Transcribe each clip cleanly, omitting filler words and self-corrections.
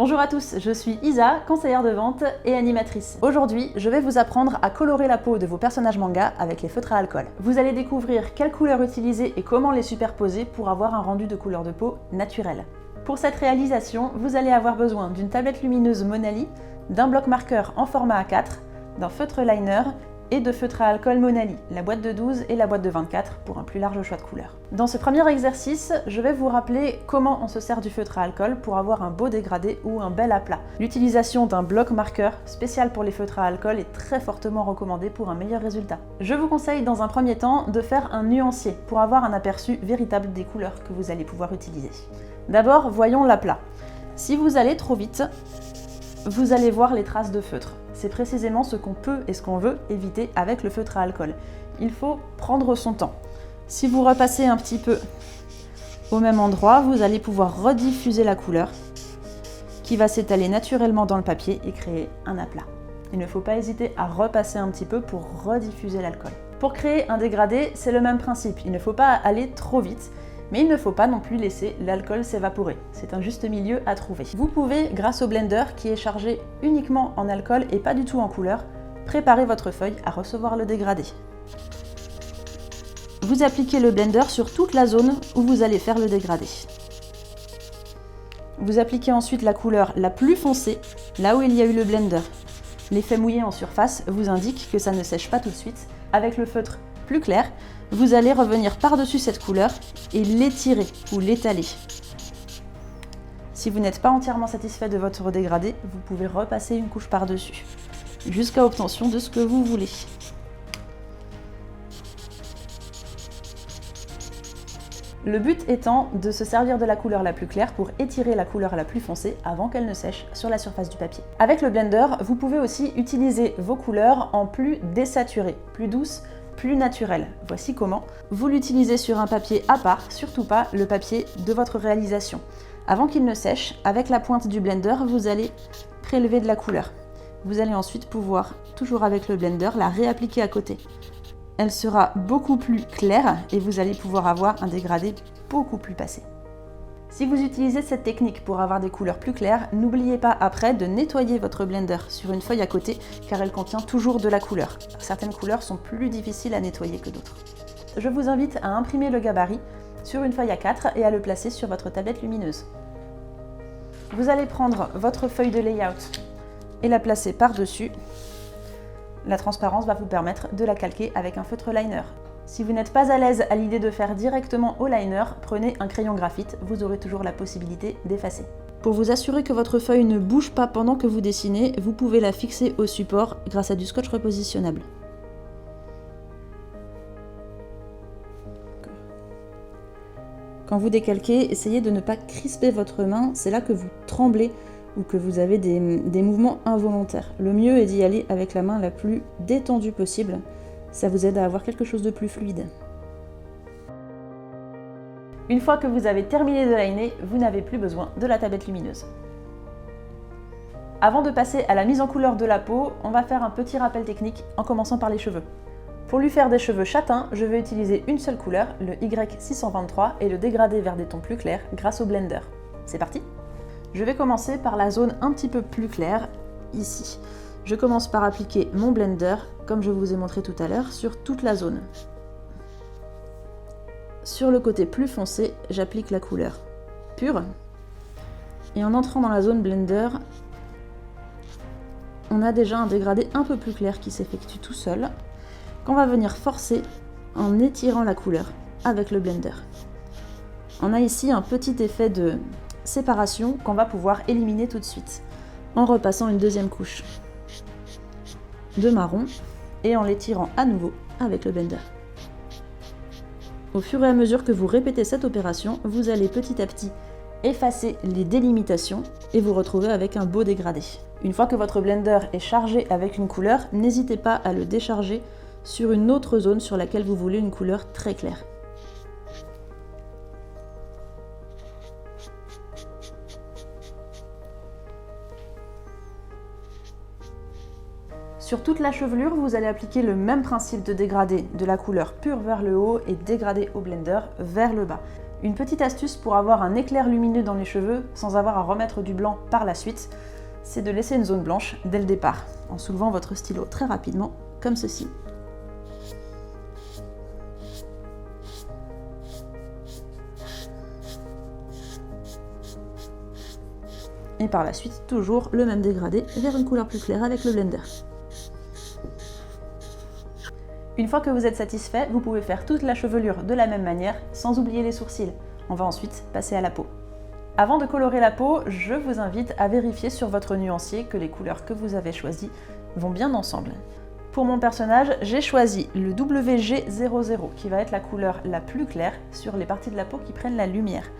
Bonjour à tous, je suis Isa, conseillère de vente et animatrice. Aujourd'hui, je vais vous apprendre à colorer la peau de vos personnages manga avec les feutres à alcool. Vous allez découvrir quelles couleurs utiliser et comment les superposer pour avoir un rendu de couleur de peau naturel. Pour cette réalisation, vous allez avoir besoin d'une tablette lumineuse Monali, d'un bloc marqueur en format A4, d'un feutre liner et de feutres à alcool Monali, la boîte de 12 et la boîte de 24 pour un plus large choix de couleurs. Dans ce premier exercice, je vais vous rappeler comment on se sert du feutre à alcool pour avoir un beau dégradé ou un bel aplat. L'utilisation d'un bloc marqueur spécial pour les feutres à alcool est très fortement recommandée pour un meilleur résultat. Je vous conseille dans un premier temps de faire un nuancier pour avoir un aperçu véritable des couleurs que vous allez pouvoir utiliser. D'abord, voyons l'aplat. Si vous allez trop vite, vous allez voir les traces de feutre. C'est précisément ce qu'on peut et ce qu'on veut éviter avec le feutre à alcool. Il faut prendre son temps. Si vous repassez un petit peu au même endroit, vous allez pouvoir rediffuser la couleur qui va s'étaler naturellement dans le papier et créer un aplat. Il ne faut pas hésiter à repasser un petit peu pour rediffuser l'alcool. Pour créer un dégradé, c'est le même principe. Il ne faut pas aller trop vite, mais il ne faut pas non plus laisser l'alcool s'évaporer. C'est un juste milieu à trouver. Vous pouvez, grâce au blender qui est chargé uniquement en alcool et pas du tout en couleur, préparer votre feuille à recevoir le dégradé. Vous appliquez le blender sur toute la zone où vous allez faire le dégradé. Vous appliquez ensuite la couleur la plus foncée, là où il y a eu le blender. L'effet mouillé en surface vous indique que ça ne sèche pas tout de suite. Avec le feutre plus clair, vous allez revenir par-dessus cette couleur et l'étirer ou l'étaler. Si vous n'êtes pas entièrement satisfait de votre dégradé, vous pouvez repasser une couche par-dessus, jusqu'à obtention de ce que vous voulez. Le but étant de se servir de la couleur la plus claire pour étirer la couleur la plus foncée avant qu'elle ne sèche sur la surface du papier. Avec le blender, vous pouvez aussi utiliser vos couleurs en plus désaturées, plus douces, plus naturel. Voici comment. Vous l'utilisez sur un papier à part, surtout pas le papier de votre réalisation. Avant qu'il ne sèche, avec la pointe du blender, vous allez prélever de la couleur. Vous allez ensuite pouvoir, toujours avec le blender, la réappliquer à côté. Elle sera beaucoup plus claire et vous allez pouvoir avoir un dégradé beaucoup plus passé. Si vous utilisez cette technique pour avoir des couleurs plus claires, n'oubliez pas après de nettoyer votre blender sur une feuille à côté car elle contient toujours de la couleur. Certaines couleurs sont plus difficiles à nettoyer que d'autres. Je vous invite à imprimer le gabarit sur une feuille A4 et à le placer sur votre tablette lumineuse. Vous allez prendre votre feuille de layout et la placer par-dessus. La transparence va vous permettre de la calquer avec un feutre liner. Si vous n'êtes pas à l'aise à l'idée de faire directement au liner, prenez un crayon graphite, vous aurez toujours la possibilité d'effacer. Pour vous assurer que votre feuille ne bouge pas pendant que vous dessinez, vous pouvez la fixer au support grâce à du scotch repositionnable. Quand vous décalquez, essayez de ne pas crisper votre main, c'est là que vous tremblez ou que vous avez des mouvements involontaires. Le mieux est d'y aller avec la main la plus détendue possible. Ça vous aide à avoir quelque chose de plus fluide. Une fois que vous avez terminé de liner, vous n'avez plus besoin de la tablette lumineuse. Avant de passer à la mise en couleur de la peau, on va faire un petit rappel technique en commençant par les cheveux. Pour lui faire des cheveux châtains, je vais utiliser une seule couleur, le Y623, et le dégrader vers des tons plus clairs grâce au blender. C'est parti! Je vais commencer par la zone un petit peu plus claire, ici. Je commence par appliquer mon blender, comme je vous ai montré tout à l'heure, sur toute la zone. Sur le côté plus foncé, j'applique la couleur pure. Et en entrant dans la zone blender, on a déjà un dégradé un peu plus clair qui s'effectue tout seul, qu'on va venir forcer en étirant la couleur avec le blender. On a ici un petit effet de séparation qu'on va pouvoir éliminer tout de suite, en repassant une deuxième couche de marron et en l'étirant à nouveau avec le blender. Au fur et à mesure que vous répétez cette opération, vous allez petit à petit effacer les délimitations et vous retrouver avec un beau dégradé. Une fois que votre blender est chargé avec une couleur, n'hésitez pas à le décharger sur une autre zone sur laquelle vous voulez une couleur très claire. Sur toute la chevelure, vous allez appliquer le même principe de dégradé de la couleur pure vers le haut et dégradé au blender vers le bas. Une petite astuce pour avoir un éclair lumineux dans les cheveux sans avoir à remettre du blanc par la suite, c'est de laisser une zone blanche dès le départ, en soulevant votre stylo très rapidement, comme ceci. Et par la suite, toujours le même dégradé vers une couleur plus claire avec le blender. Une fois que vous êtes satisfait, vous pouvez faire toute la chevelure de la même manière, sans oublier les sourcils. On va ensuite passer à la peau. Avant de colorer la peau, je vous invite à vérifier sur votre nuancier que les couleurs que vous avez choisies vont bien ensemble. Pour mon personnage, j'ai choisi le WG00 qui va être la couleur la plus claire sur les parties de la peau qui prennent la lumière.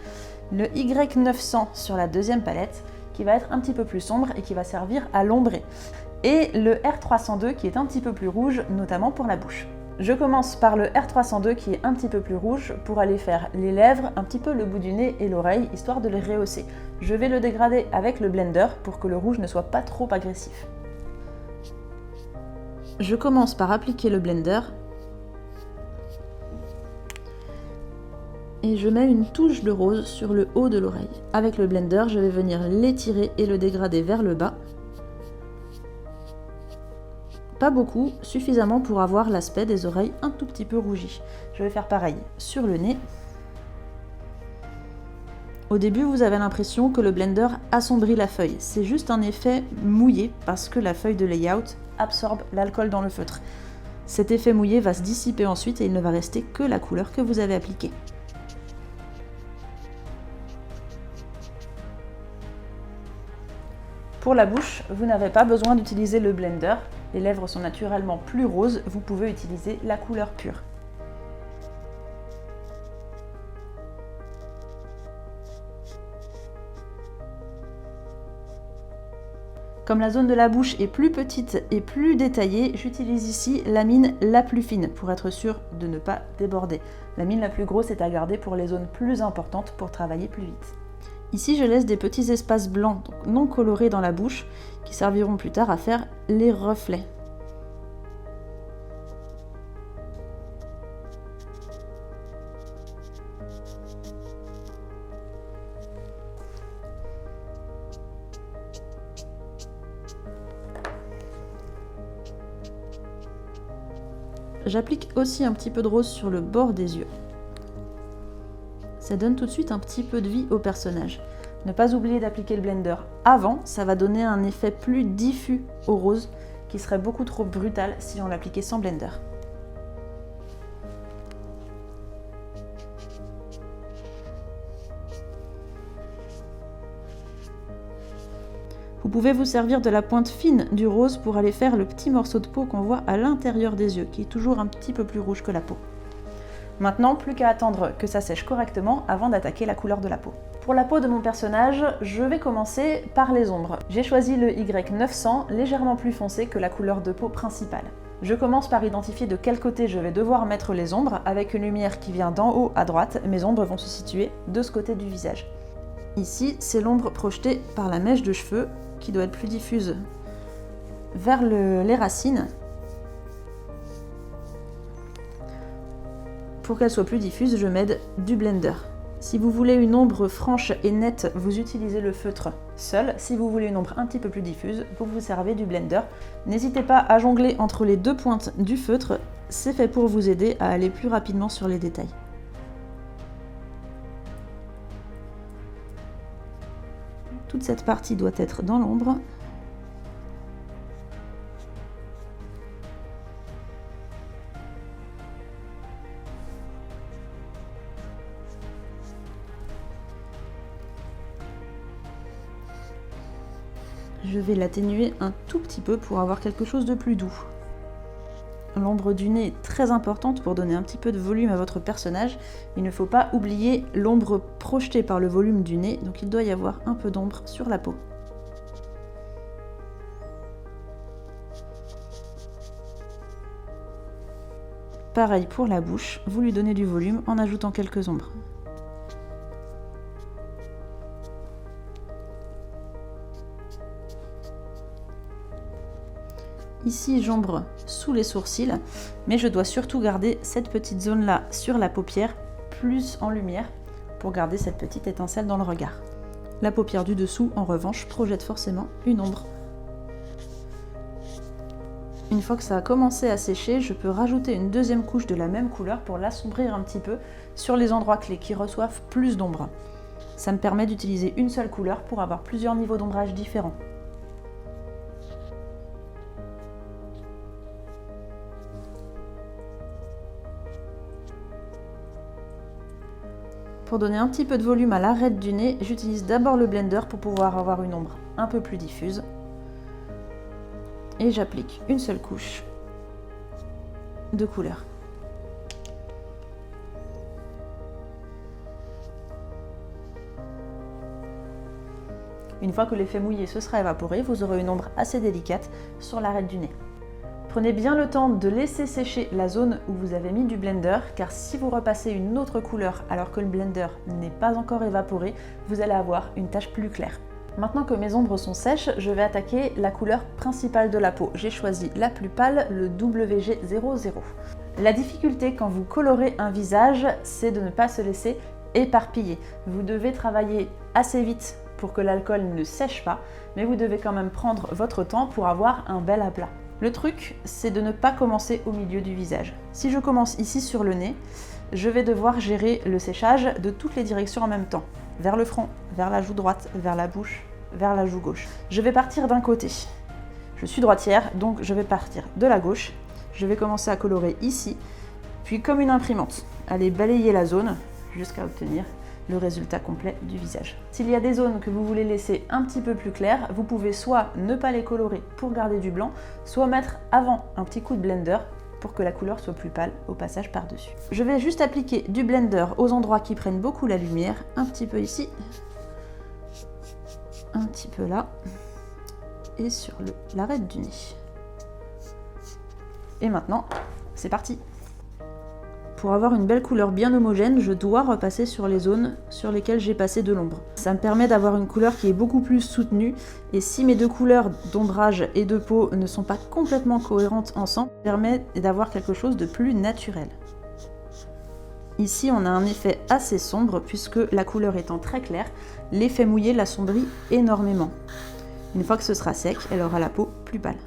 Le Y900 sur la deuxième palette qui va être un petit peu plus sombre et qui va servir à l'ombrer. Et le R302 qui est un petit peu plus rouge, notamment pour la bouche. Je commence par le R302 qui est un petit peu plus rouge pour aller faire les lèvres, un petit peu le bout du nez et l'oreille, histoire de les rehausser. Je vais le dégrader avec le blender pour que le rouge ne soit pas trop agressif. Je commence par appliquer le blender et je mets une touche de rose sur le haut de l'oreille. Avec le blender, je vais venir l'étirer et le dégrader vers le bas. Pas beaucoup, suffisamment pour avoir l'aspect des oreilles un tout petit peu rougies. Je vais faire pareil sur le nez. Au début, vous avez l'impression que le blender assombrit la feuille. C'est juste un effet mouillé parce que la feuille de layout absorbe l'alcool dans le feutre. Cet effet mouillé va se dissiper ensuite et il ne va rester que la couleur que vous avez appliquée. Pour la bouche, vous n'avez pas besoin d'utiliser le blender. Les lèvres sont naturellement plus roses, vous pouvez utiliser la couleur pure. Comme la zone de la bouche est plus petite et plus détaillée, j'utilise ici la mine la plus fine pour être sûr de ne pas déborder. La mine la plus grosse est à garder pour les zones plus importantes pour travailler plus vite. Ici, je laisse des petits espaces blancs, donc non colorés dans la bouche, qui serviront plus tard à faire les reflets. J'applique aussi un petit peu de rose sur le bord des yeux. Ça donne tout de suite un petit peu de vie au personnage. Ne pas oublier d'appliquer le blender avant, ça va donner un effet plus diffus au rose qui serait beaucoup trop brutal si on l'appliquait sans blender. Vous pouvez vous servir de la pointe fine du rose pour aller faire le petit morceau de peau qu'on voit à l'intérieur des yeux, qui est toujours un petit peu plus rouge que la peau. Maintenant, plus qu'à attendre que ça sèche correctement avant d'attaquer la couleur de la peau. Pour la peau de mon personnage, je vais commencer par les ombres. J'ai choisi le Y900, légèrement plus foncé que la couleur de peau principale. Je commence par identifier de quel côté je vais devoir mettre les ombres. Avec une lumière qui vient d'en haut à droite, mes ombres vont se situer de ce côté du visage. Ici, c'est l'ombre projetée par la mèche de cheveux qui doit être plus diffuse vers les racines. Pour qu'elle soit plus diffuse, je m'aide du blender. Si vous voulez une ombre franche et nette, vous utilisez le feutre seul. Si vous voulez une ombre un petit peu plus diffuse, vous vous servez du blender. N'hésitez pas à jongler entre les deux pointes du feutre, c'est fait pour vous aider à aller plus rapidement sur les détails. Toute cette partie doit être dans l'ombre. Je vais l'atténuer un tout petit peu pour avoir quelque chose de plus doux. L'ombre du nez est très importante pour donner un petit peu de volume à votre personnage. Il ne faut pas oublier l'ombre projetée par le volume du nez, donc il doit y avoir un peu d'ombre sur la peau. Pareil pour la bouche, vous lui donnez du volume en ajoutant quelques ombres. Ici, j'ombre sous les sourcils, mais je dois surtout garder cette petite zone-là sur la paupière, plus en lumière, pour garder cette petite étincelle dans le regard. La paupière du dessous, en revanche, projette forcément une ombre. Une fois que ça a commencé à sécher, je peux rajouter une deuxième couche de la même couleur pour l'assombrir un petit peu sur les endroits clés qui reçoivent plus d'ombre. Ça me permet d'utiliser une seule couleur pour avoir plusieurs niveaux d'ombrage différents. Pour donner un petit peu de volume à l'arête du nez, j'utilise d'abord le blender pour pouvoir avoir une ombre un peu plus diffuse. Et j'applique une seule couche de couleur. Une fois que l'effet mouillé se sera évaporé, vous aurez une ombre assez délicate sur l'arête du nez. Prenez bien le temps de laisser sécher la zone où vous avez mis du blender, car si vous repassez une autre couleur alors que le blender n'est pas encore évaporé, vous allez avoir une tache plus claire. Maintenant que mes ombres sont sèches, je vais attaquer la couleur principale de la peau. J'ai choisi la plus pâle, le WG00. La difficulté quand vous colorez un visage, c'est de ne pas se laisser éparpiller. Vous devez travailler assez vite pour que l'alcool ne sèche pas, mais vous devez quand même prendre votre temps pour avoir un bel aplat. Le truc, c'est de ne pas commencer au milieu du visage. Si je commence ici sur le nez, je vais devoir gérer le séchage de toutes les directions en même temps. Vers le front, vers la joue droite, vers la bouche, vers la joue gauche. Je vais partir d'un côté. Je suis droitière, donc je vais partir de la gauche. Je vais commencer à colorer ici, puis comme une imprimante, aller balayer la zone jusqu'à obtenir le résultat complet du visage. S'il y a des zones que vous voulez laisser un petit peu plus claires, vous pouvez soit ne pas les colorer pour garder du blanc, soit mettre avant un petit coup de blender pour que la couleur soit plus pâle au passage par-dessus. Je vais juste appliquer du blender aux endroits qui prennent beaucoup la lumière, un petit peu ici, un petit peu là, et sur l'arête du nez. Et maintenant, c'est parti! Pour avoir une belle couleur bien homogène, je dois repasser sur les zones sur lesquelles j'ai passé de l'ombre. Ça me permet d'avoir une couleur qui est beaucoup plus soutenue, et si mes deux couleurs d'ombrage et de peau ne sont pas complètement cohérentes ensemble, ça permet d'avoir quelque chose de plus naturel. Ici, on a un effet assez sombre puisque la couleur étant très claire, l'effet mouillé l'assombrit énormément. Une fois que ce sera sec, elle aura la peau plus pâle.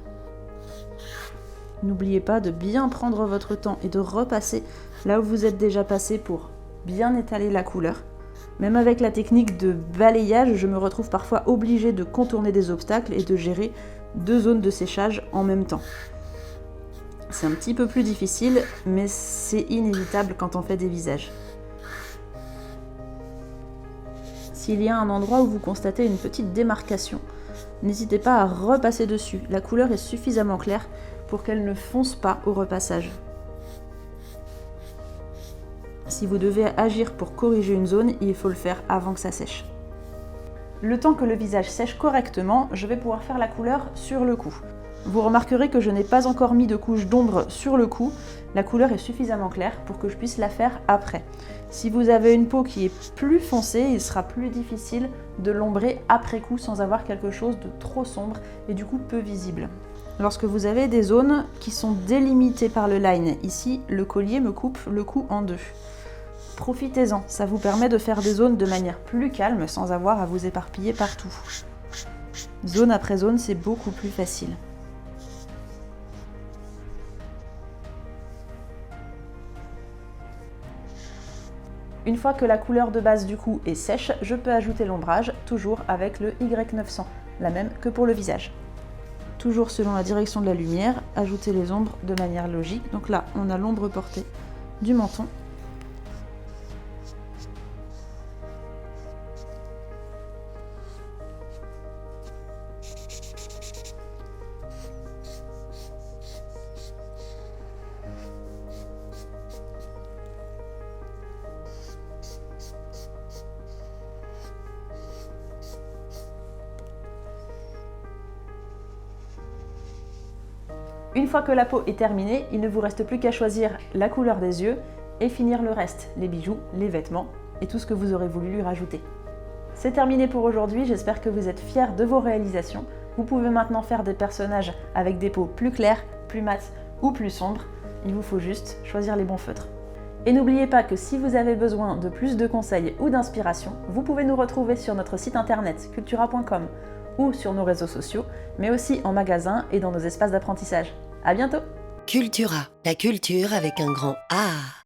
N'oubliez pas de bien prendre votre temps et de repasser là où vous êtes déjà passé pour bien étaler la couleur. Même avec la technique de balayage, je me retrouve parfois obligée de contourner des obstacles et de gérer deux zones de séchage en même temps. C'est un petit peu plus difficile, mais c'est inévitable quand on fait des visages. S'il y a un endroit où vous constatez une petite démarcation, n'hésitez pas à repasser dessus. La couleur est suffisamment claire pour qu'elle ne fonce pas au repassage. Si vous devez agir pour corriger une zone, il faut le faire avant que ça sèche. Le temps que le visage sèche correctement, je vais pouvoir faire la couleur sur le cou. Vous remarquerez que je n'ai pas encore mis de couche d'ombre sur le cou. La couleur est suffisamment claire pour que je puisse la faire après. Si vous avez une peau qui est plus foncée, il sera plus difficile de l'ombrer après coup sans avoir quelque chose de trop sombre et du coup peu visible. Lorsque vous avez des zones qui sont délimitées par le line, ici le collier me coupe le cou en deux. Profitez-en, ça vous permet de faire des zones de manière plus calme sans avoir à vous éparpiller partout. Zone après zone, c'est beaucoup plus facile. Une fois que la couleur de base du cou est sèche, je peux ajouter l'ombrage, toujours avec le Y900, la même que pour le visage. Toujours selon la direction de la lumière, ajouter les ombres de manière logique. Donc là, on a l'ombre portée du menton. Une fois que la peau est terminée, il ne vous reste plus qu'à choisir la couleur des yeux et finir le reste, les bijoux, les vêtements et tout ce que vous aurez voulu lui rajouter. C'est terminé pour aujourd'hui, j'espère que vous êtes fiers de vos réalisations. Vous pouvez maintenant faire des personnages avec des peaux plus claires, plus mates ou plus sombres. Il vous faut juste choisir les bons feutres. Et n'oubliez pas que si vous avez besoin de plus de conseils ou d'inspiration, vous pouvez nous retrouver sur notre site internet cultura.com ou sur nos réseaux sociaux, mais aussi en magasin et dans nos espaces d'apprentissage. À bientôt! Cultura, la culture avec un grand A.